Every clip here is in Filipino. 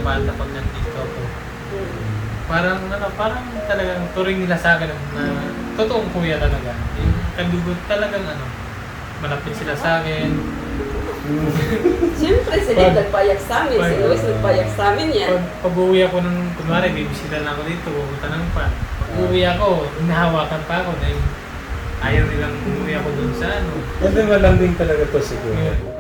mahal na pag nandito ako. Parang talagang turing nila sa akin na totoong kuya talaga. Yung kadugot talagang malapit sila sa akin. Siyempre, sila nagpayak sa amin. Si Luis nagpayak sa amin yan. Pag-uwi ako kunwari, bibisita na ako dito, pupunta ng pa. Pag-uwi ako, hinahawakan pa ako dahil ayaw nilang umuwi ako dun sa Kasi malambing talaga to siguro.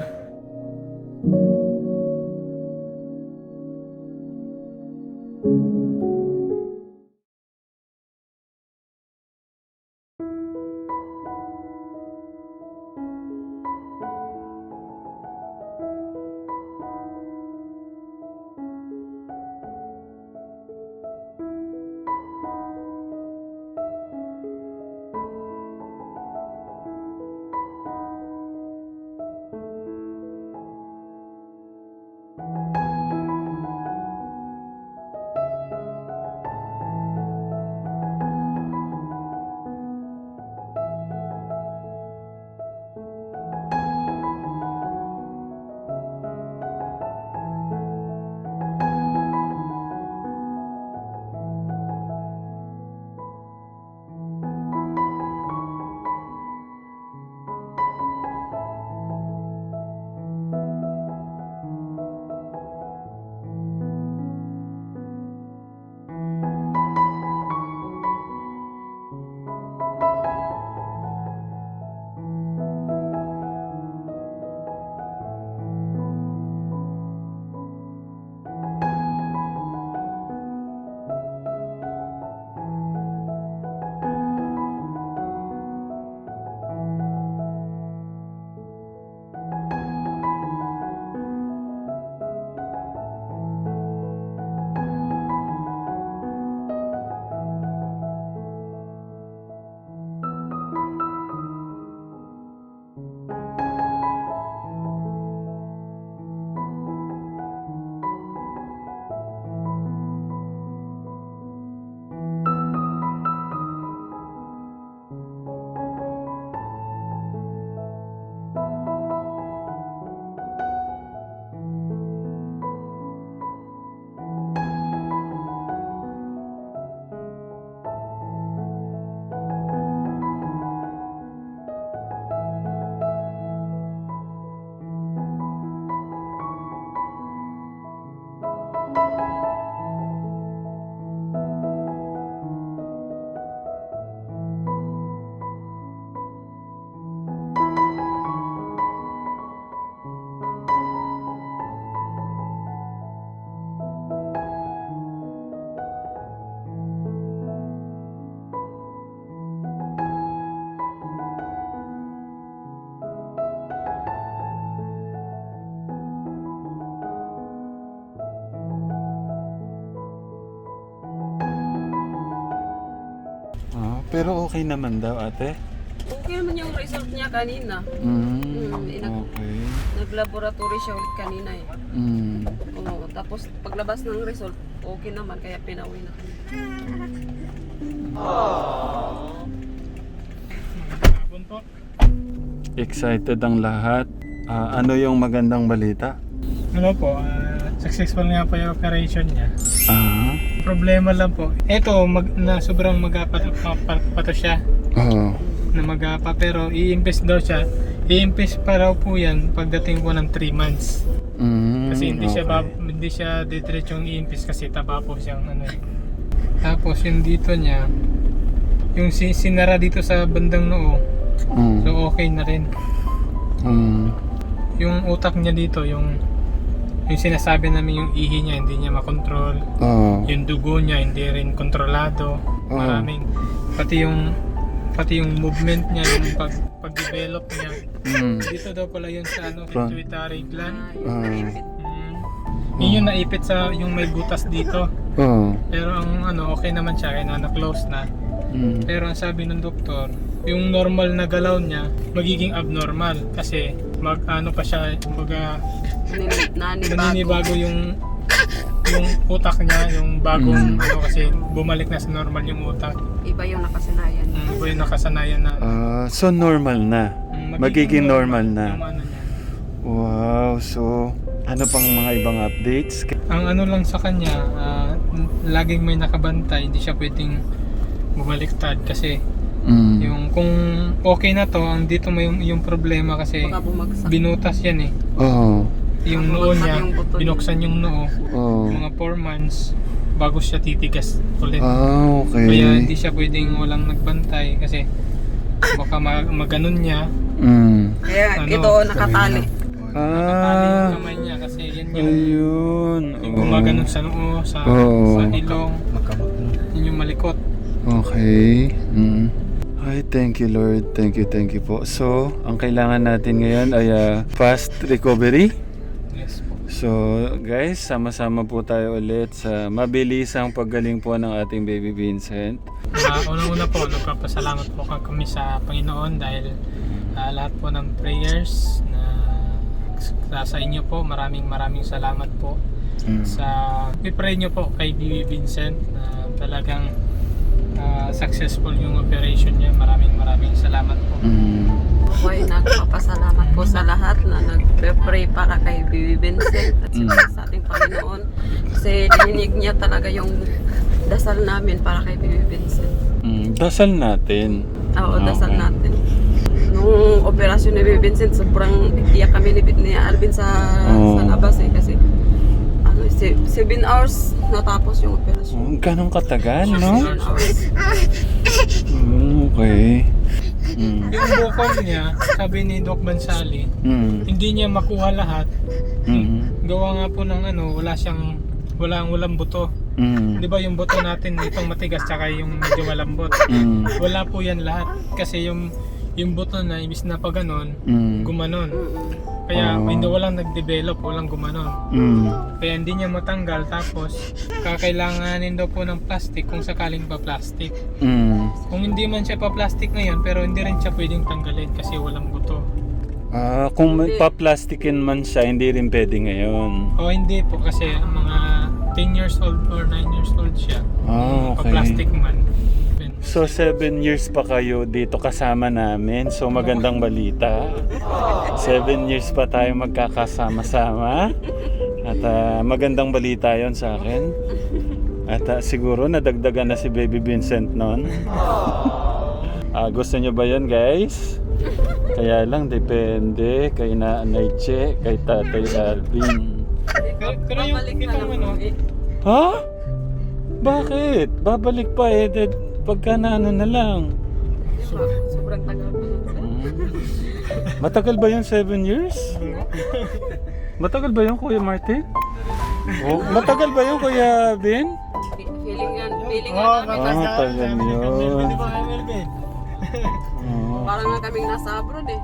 Pero okay naman daw, ate? Okay naman yung result niya kanina. Okay. Nag-laboratory siya ulit kanina eh. Oo, tapos paglabas ng result, okay naman, kaya pinauwi na kami. Excited ang lahat. Ano yung magandang balita? Successful nga po yung operation niya. Ah. Problema lang po, na sobrang magapa siya. Oo. Na magapa, pero i-impest daw siya. I-impest pa raw po yan pagdating po ng 3 months. Kasi hindi siya diretsyong i-impest kasi taba po siyang Tapos yung dito niya, yung sinara dito sa bandang noo, so okay na rin. Yung utak niya dito, yung sinasabi namin yung ihi niya, hindi niya makontrol. Yung dugo niya, hindi rin kontrolado. Maraming, pati yung movement niya, yung pag-develop niya. Dito daw pala yun sa pituitary gland. Yun yung naipit sa yung may butas dito. Pero ang okay naman siya, kaya na-close na. Pero ang sabi ng doktor, yung normal na galaw niya magiging abnormal kasi pa siya, kumbaga naninibago yung utak niya, yung bagong kasi bumalik na sa normal yung utak. Iba yung nakasanayan niya. Iba yung nakasanayan na. So normal na. Magiging normal na. Yung niya. Wow, so ano pang mga ibang updates? Ang ano lang sa kanya, laging may nakabantay, hindi siya pwedeng bumaliktad kasi yung kung okay na to, ang dito may yung problema kasi Baka bumagsak. binutas yan eh. Oo. Yung noo Bumagsak niya, yung buto niya. binuksan yung noo, Oo. mga 4 months bago siya titigas ulit. Ah, okay. Kaya hindi siya pwedeng walang nagbantay kasi baka maganon niya, Kaya Ano? ito nakatali. nakatali yung Ah, kamay niya kasi yan yung ayun. yung gumaganon sa noo, sa ilong, yun yung malikot. Okay. Ay, thank you Lord. Thank you po. So, ang kailangan natin ngayon ay fast recovery. Yes po. So, guys, sama-sama po tayo ulit sa mabilisang paggaling po ng ating baby Vincent. Unang-una po, nagpapasalamat po kami sa Panginoon dahil lahat po ng prayers na sa inyo po, maraming salamat po sa i-pray nyo po kay Baby Vincent na talagang successful yung operation niya. Maraming salamat po. Ako ay nagpapasalamat po sa lahat na nagpe-pray para kay Baby Vincent at sa ating Panginoon. Kasi dininig niya talaga yung dasal namin para kay Baby Vincent. Dasal natin. Oo, dasal Okay. natin. Nung operasyon ni Baby Vincent, sobrang iyak kami ni Alvin sa labas eh. Kasi 7 hours natapos yung operasyon. Ganong katagal, no? 7 hours. Okay. Yung bukol niya, sabi ni Doc Bansali, hindi niya makuha lahat. Gawa nga po ng walang buto. Di ba yung buto natin itong matigas tsaka yung medyo malambot? Wala po yan lahat. Kasi yung buto na ibis na pa ganon, gumanon. Kaya hindi walang nag-develop, walang gumanon. Kaya hindi niya matanggal, tapos kakailanganin daw po ng plastic kung sakaling pa plastic. Kung hindi man siya pa plastic ngayon, pero hindi rin siya pwedeng tanggalin kasi walang buto. Kung pa-plastikin man siya, hindi rin pwede ngayon. O hindi po kasi mga 10 years old or 9 years old siya. Okay. Pa-plastic man. So 7 years pa kayo dito kasama namin. So magandang balita. 7 years pa tayo magkakasama-sama. At magandang balita yon sa akin. At siguro nadagdagan na si Baby Vincent noon. Gusto nyo ba yan, guys? Kaya lang depende kay Nanay Che, kay Tatay Alvin. Pero yung itong Ha? Bakit? Babalik pa pagka na na lang. Sobrang tagal pa nun. Matagal ba yung 7 years? Matagal ba yung Kuya Martin? Matagal ba yung Kuya Ben? Feeling nga namin kasi Tagal yun. Di ba kay Melvin? parang nga kaming nasa abroad eh.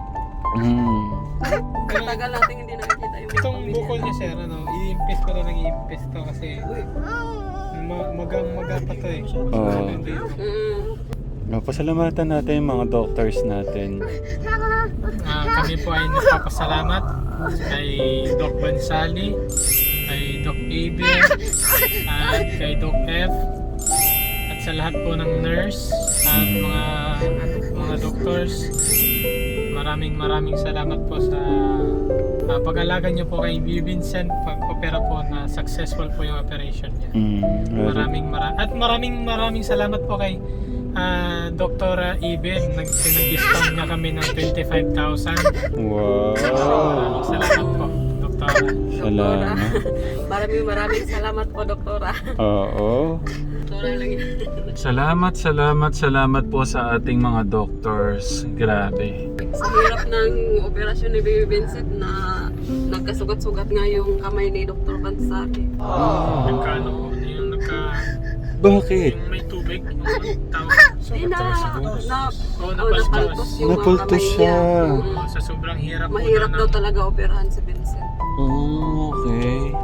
Matagal natin hindi nakikita yung Itong bukol niya sir, i-impest ko na i-impest to kasi maga pa to eh. Pasalamatan natin yung mga doctors natin. Kami po ay nagpapasalamat kay Doc Bansali, kay Doc Abe, at kay Doc F, at sa lahat po ng nurse at mga doctors. Maraming salamat po sa pag-alaga niyo po kay Vincent, pag-opera po na successful po yung operation niya. Maraming salamat po kay Dr. Ibe, nag-discount niya kami ng 25,000. Wow! Maraming salamat po, Doktora. Salamat. Maraming salamat po, Doktora. Oo. Doktora lang yun. Salamat po sa ating mga doctors. Grabe. Sa hirap ng operasyon ni Baby Vincent na nagkasugat-sugat nga yung kamay ni Dr. Bansali. Nagkaano po, yung Bakit? yung may tubig, yung tawag. Napaltos yung mga Napaltos kamay siya. niya. Sa sobrang hirap po Mahirap na daw talaga operahan si Vincent. Okay.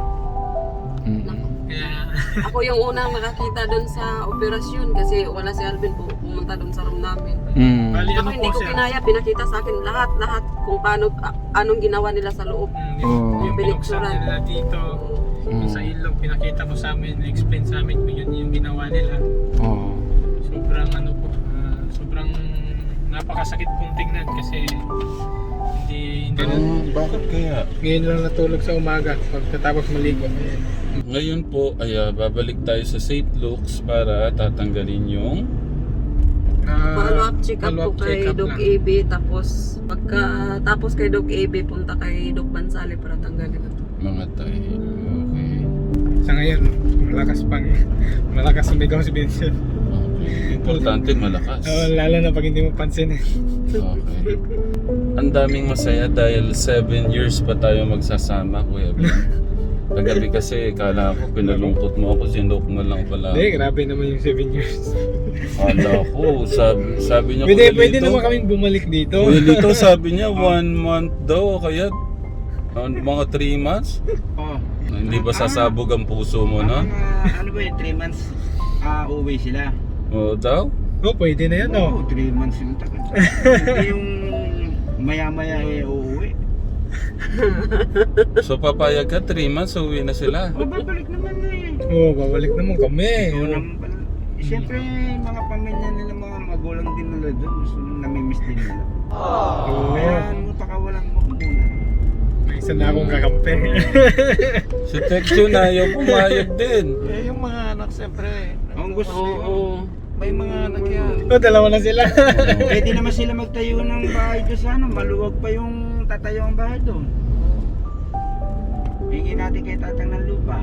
Kaya, Ako yung unang nakakita doon sa operasyon kasi wala si Alvin pumunta doon sa room namin. bali Ako ano hindi po ko sir? pinaya, pinakita sa akin lahat kung paano, anong ginawa nila sa loob. Yung binuksan nila dito, yung sa ilong, pinakita mo sa amin, explain sa amin kung yun yung ginawa nila. Sobrang sobrang napakasakit pong tingnan kasi Hindi na. Bakit kaya? Ngayon lang natulog sa umaga pagkatapos maligo. Ayan. Ngayon po ay babalik tayo sa St. Luke's para tatanggalin yung Follow-up check-up po follow-up kay check-up Doc lang. AB, tapos kay Doc AB, punta kay Doc Bansali para tanggalin ito. mga tayo. Okay. Sa ngayon, malakas sumigaw si Vincent. Okay. Importante malakas. Lalo na pag hindi mo pansin. Okay. Ang daming masaya dahil 7 years pa tayo magsasama, Kuya Ben. Kagabi kasi kala ko pinalungkot mo ako, sinok mo lang pala. Hindi, grabe naman yung 7 years. Kala ko, sabi niya Pwede naman kaming bumalik dito. Kuya Lito, sabi niya 1 month daw, kaya mga 3 months? Oh. Hindi ba sasabog ang puso mo, no? Ano ba yun, 3 months uuwi sila. Oo daw? Oh, pwede na yan, no? Oo, 3 months yung tagal. Hindi yung maya-maya uuwi. So papayag ka, 3 months, uwi na sila. O, babalik naman eh. Oo, babalik naman kami. Ikaw naman pala. Siyempre, mga pamilya nila, mga magulang din nila doon. So, namimiss din nila. Oo. Kaya ano, pakawalan mo muna. May isa na akong kakampi. Si Tekjo na ayaw pumayag din. Eh, yung mga anak, siyempre. Ang gusto Oo. may mga anak yan. Dalawa na sila. Pwede naman sila magtayo ng bahay doon sa ano. Maluwag pa yung tatayo ang bahay doon. Hingin natin kay tatang ng lupa.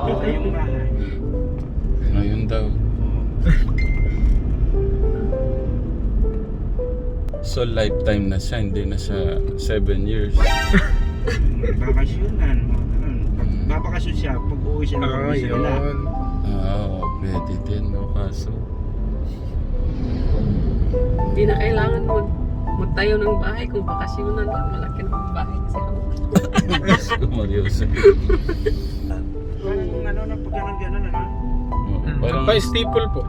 Tayo yung bahay. Ngayon daw. So lifetime na siya, hindi na siya 7 years. Bakasyonan. Babakasyon siya pag uwi siya ng Oo, probinsya nila. yun. Pwede din, no? Kaso, Hindi na kailangan magtayo ng bahay kung bakasyonan lang. Malaki ng bahay sila. Diyos ko, Mariuso. Parang ano na pag gano'n ano. Parang, Pa-staple po.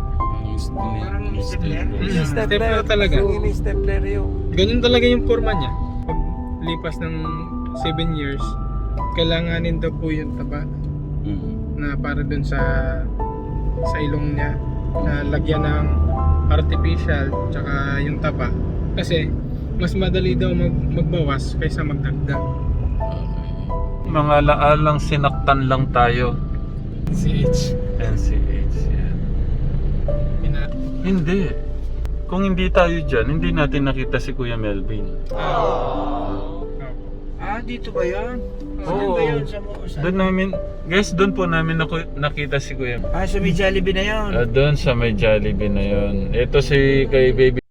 Parang stepler. Stepler talaga. Stepler yung. Ganyan talaga yung forma niya. Pag lipas ng 7 years, kailanganin daw po yung taba na para dun sa ilong niya na lagyan ng artificial tsaka yung taba. Kasi mas madali daw magbawas kaysa magdagdag. Mga laalang sinaktan lang tayo. CH. NCH, yan. Hindi. Kung hindi tayo dyan, hindi natin nakita si Kuya Melvin. Dito ba yan? Oo. Ba yan? Sa Doon namin, guys, doon po namin nakita si Kuya. sa may Jollibee na yan. Doon sa may Jollibee na yun. Ito si kay Baby.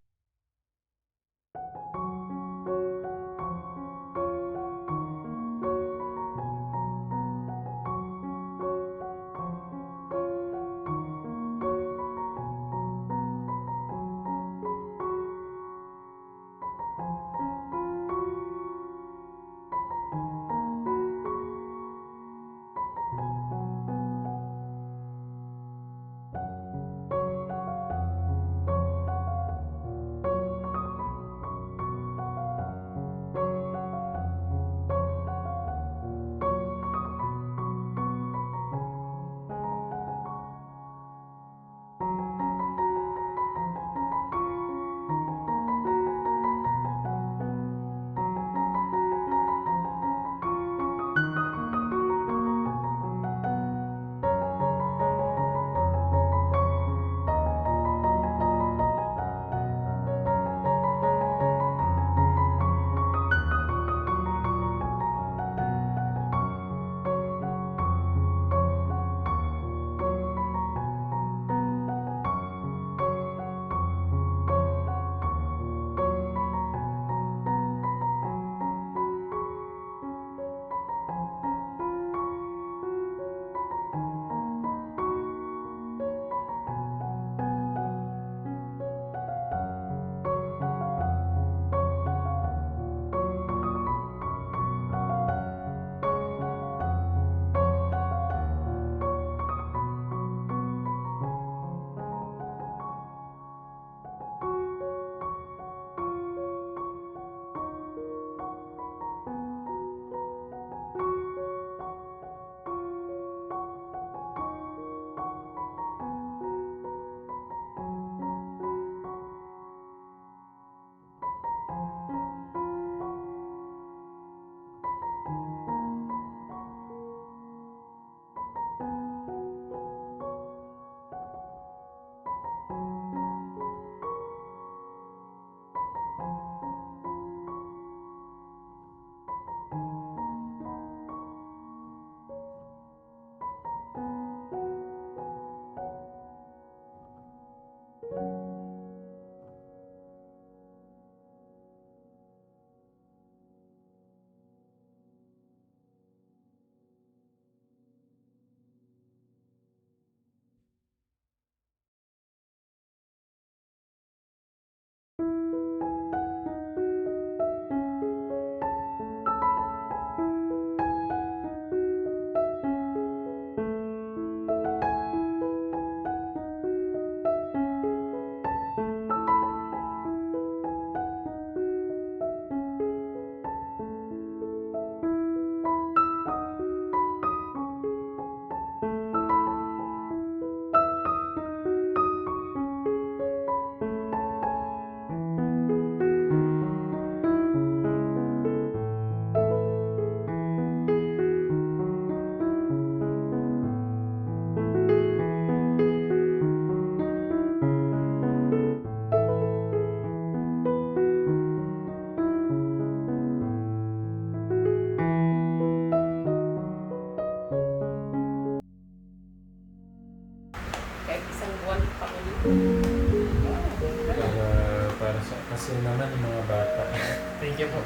Kasi naman yung mga bata. Thank you po.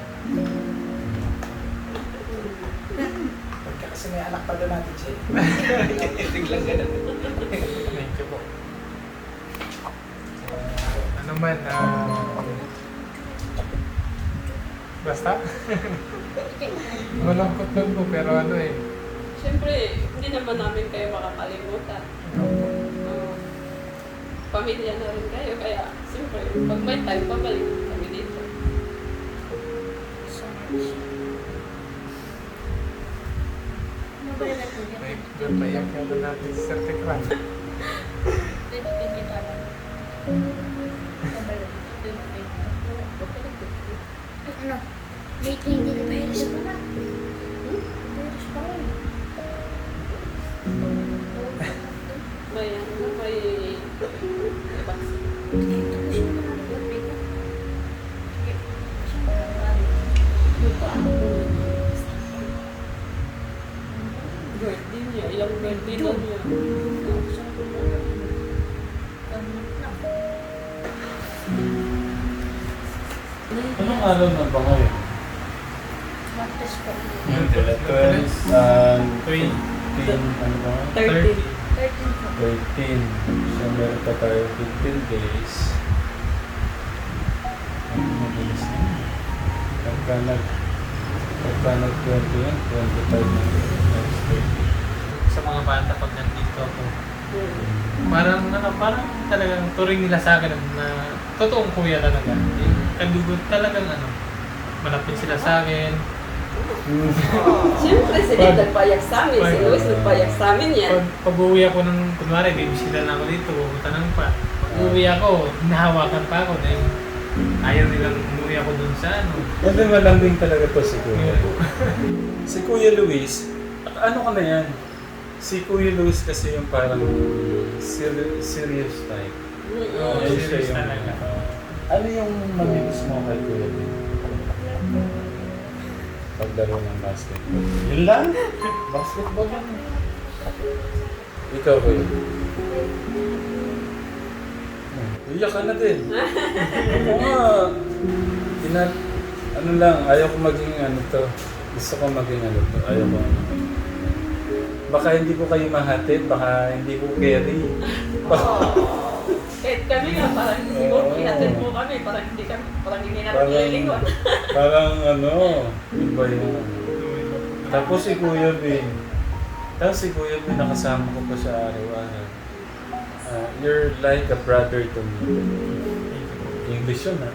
Pagka kasi may anak pa doon natin siya. Biglang ganun. Thank you po. Ano man, basta? Malungkot lang po, pero ano eh. Siyempre, hindi naman namin kayo makakalimutan. Pamilya na rin kayo, kaya siyempre, pag may time, pabalik kami dito. May payak ka na natin sa Tekran. Ano? May hindi na virus pa na. Virus pa rin. May ano, may vaccine. Ito ko siya nakakapit ko. Birthday niya, ilang birthday na niya. Anong araw na ba ngayon? Matas ko. 12, 15, ano ba? 30. 13 po. 13. So, meron pa tayo 15 days. Ano mabilis na yun? Pagka nag-20 yan, 25 na times 30. Sa mga bata pag nandito ako, parang talagang turing nila sa akin na totoong kuya talaga. Yung kadugot talagang malapit sila sa akin. Siyempre, sila nagpayak sa amin. Si Luis nagpayak sa amin yan. Pag-uwi ako ng, kunwari, babysita na ako dito, pupunta lang pa. Pag-uwi ako, hinahawakan pa ako dahil ayaw nilang umuwi ako dun sa Kasi malambing talaga to si Kuya. Si Kuya Luis, ano ka na yan? Si Kuya Luis kasi yung parang serious type. Oo, Yan siya serious yung- talaga. Ano yung mabilis mo kay Kuya Luis? Paglaro ng basketball. Yun lang? Basketball lang. Ikaw, Kuya. Iyak ka na din. Ako nga. Ano lang, ayaw ko maging ano to. Gusto ko maging ano to. Ayaw ko ano. Baka hindi ko kayo mahatid, baka hindi ko carry. Kahit kami nga, parang siguro ihatid mo kami, parang hindi natin nililingon. Parang ano, iba yun. Tapos si Kuya Bin. Nakasama ko pa sa araw-araw. You're like a brother to me. English yun ha.